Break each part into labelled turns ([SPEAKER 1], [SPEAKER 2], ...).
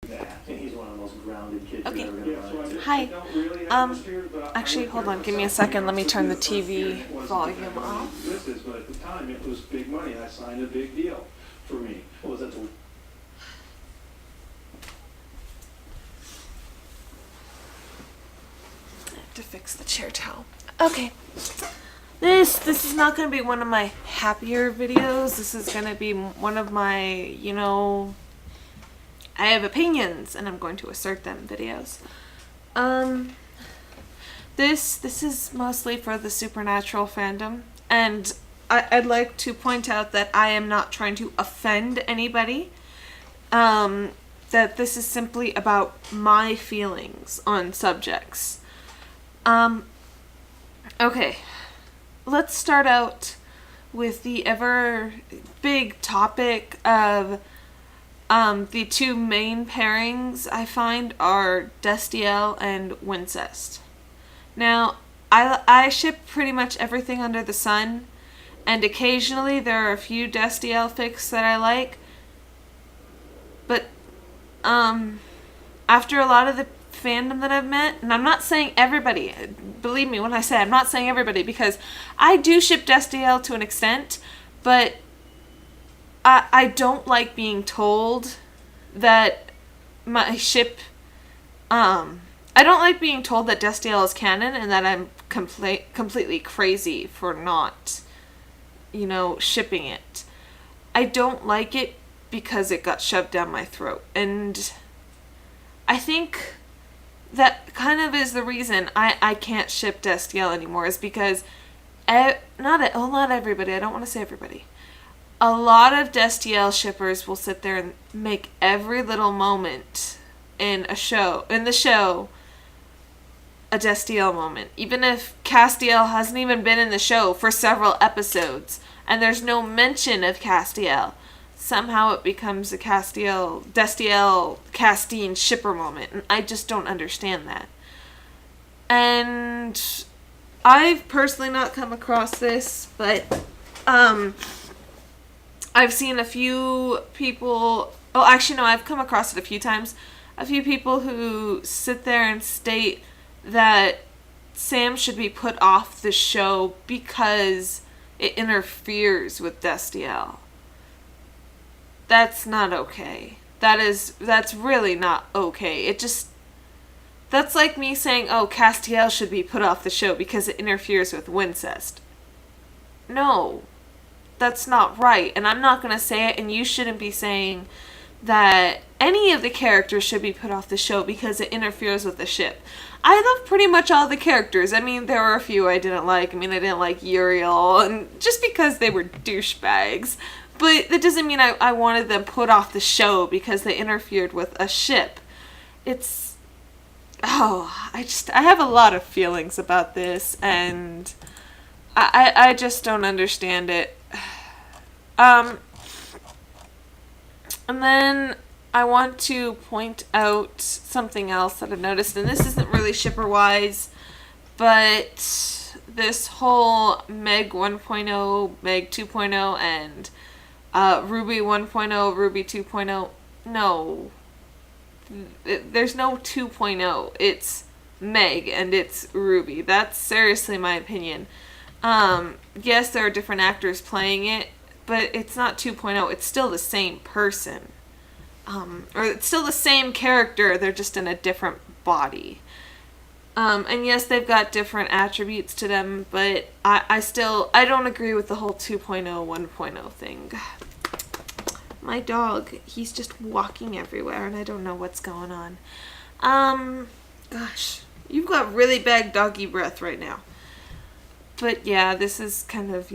[SPEAKER 1] And he's one of the most grounded kids
[SPEAKER 2] Okay.
[SPEAKER 1] you've ever gonna run into.
[SPEAKER 2] Hi. Actually, hold on. Give me a second. Let me turn the TV volume off.
[SPEAKER 1] But at the time, it was big money. I signed a big deal for me. What was that?
[SPEAKER 2] I have to fix the chair towel. Okay. This is not going to be one of my happier videos. This is going to be one of my, I have opinions and I'm going to assert them videos. This is mostly for the supernatural fandom, and I'd like to point out that I am not trying to offend anybody. That this is simply about my feelings on subjects. Okay. Let's start out with the ever big topic of the two main pairings I find are Destiel and Wincest. Now, I ship pretty much everything under the sun, and occasionally there are a few Destiel fics that I like, but after a lot of the fandom that I've met, and I'm not saying everybody, believe me when I say I'm not saying everybody, because I do ship Destiel to an extent, but I don't like being told that my ship, I don't like being told that Destiel is canon and that I'm completely crazy for not, shipping it. I don't like it because it got shoved down my throat, and I think that kind of is the reason I can't ship Destiel anymore, is because not everybody, I don't want to say everybody. A lot of Destiel shippers will sit there and make every little moment in the show, a Destiel moment. Even if Castiel hasn't even been in the show for several episodes, and there's no mention of Castiel, somehow it becomes a Destiel, Castine shipper moment, and I just don't understand that. And I've personally not come across this, but I've seen a few people, I've come across it a few times, a few people who sit there and state that Sam should be put off the show because it interferes with Destiel. That's not okay. That's really not okay. That's like me saying, Castiel should be put off the show because it interferes with Wincest. No, that's not right, and I'm not going to say it, and you shouldn't be saying that any of the characters should be put off the show because it interferes with the ship. I love pretty much all the characters. I mean, there were a few I didn't like. I didn't like Uriel, and just because they were douchebags. But that doesn't mean I wanted them put off the show because they interfered with a ship. I have a lot of feelings about this, and I just don't understand it. And then I want to point out something else that I've noticed, and this isn't really shipper-wise, but this whole Meg 1.0, Meg 2.0, and Ruby 1.0, Ruby 2.0, no. There's no 2.0. It's Meg, and it's Ruby. That's seriously my opinion. Yes, there are different actors playing it, but it's not 2.0. It's still the same person. Or it's still the same character, they're just in a different body. And yes, they've got different attributes to them, but I don't agree with the whole 2.0, 1.0 thing. My dog, he's just walking everywhere, and I don't know what's going on. Gosh, you've got really bad doggy breath right now. But yeah, this is kind of,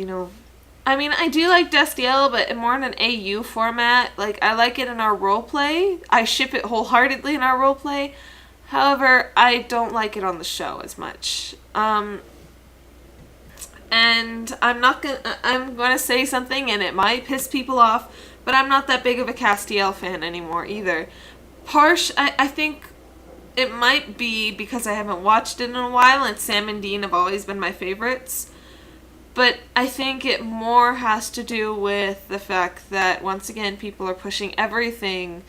[SPEAKER 2] I do like Destiel, but more in an AU format. Like, I like it in our roleplay. I ship it wholeheartedly in our roleplay. However, I don't like it on the show as much. And I'm going to say something, and it might piss people off, but I'm not that big of a Castiel fan anymore either. I think it might be because I haven't watched it in a while, and Sam and Dean have always been my favorites. But I think it more has to do with the fact that, once again, people are pushing everything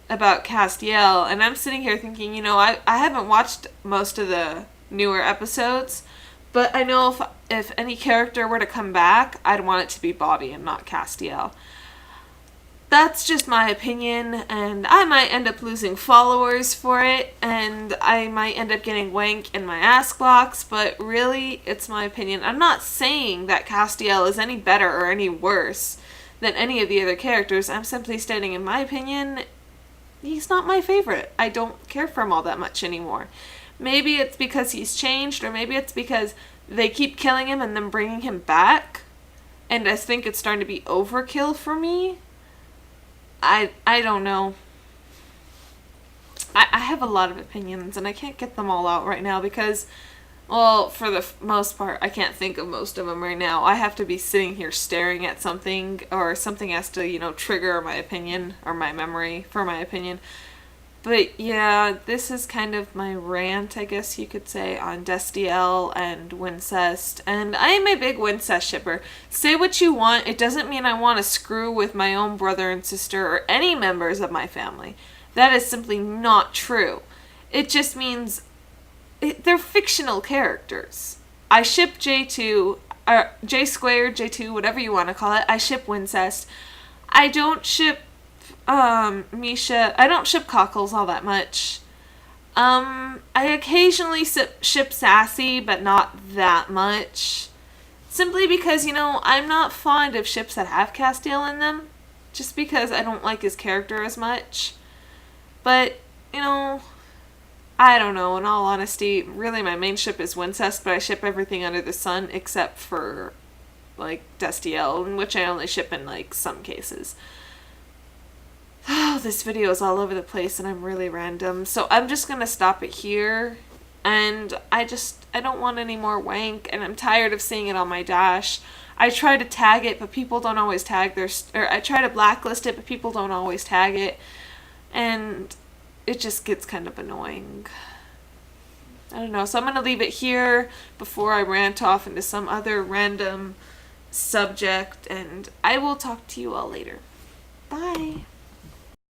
[SPEAKER 2] about Castiel, and I'm sitting here thinking, I haven't watched most of the newer episodes, but I know if any character were to come back, I'd want it to be Bobby and not Castiel. That's just my opinion, and I might end up losing followers for it, and I might end up getting wank in my Ask Box, but really, it's my opinion. I'm not saying that Castiel is any better or any worse than any of the other characters. I'm simply stating, in my opinion, he's not my favorite. I don't care for him all that much anymore. Maybe it's because he's changed, or maybe it's because they keep killing him and then bringing him back, and I think it's starting to be overkill for me. I don't know. I have a lot of opinions, and I can't get them all out right now because, well, for the most part, I can't think of most of them right now. I have to be sitting here staring at something, or something has to, trigger my opinion, or my memory for my opinion. But yeah, this is kind of my rant, I guess you could say, on Destiel and Wincest. And I am a big Wincest shipper. Say what you want, it doesn't mean I want to screw with my own brother and sister or any members of my family. That is simply not true. It just means they're fictional characters. I ship J2, or J squared, J2, whatever you want to call it. I ship Wincest. I don't ship Misha. I don't ship Cockles all that much. I occasionally ship Sassy, but not that much. Simply because, I'm not fond of ships that have Castiel in them. Just because I don't like his character as much. But, I don't know. In all honesty, really my main ship is Wincest, but I ship everything under the sun except for, Destiel, which I only ship in, some cases. Oh, this video is all over the place and I'm really random. So I'm just going to stop it here. And I don't want any more wank, and I'm tired of seeing it on my dash. I try to tag it, but people don't always tag or I try to blacklist it, but people don't always tag it. And it just gets kind of annoying. I don't know. So I'm going to leave it here before I rant off into some other random subject. And I will talk to you all later. Bye.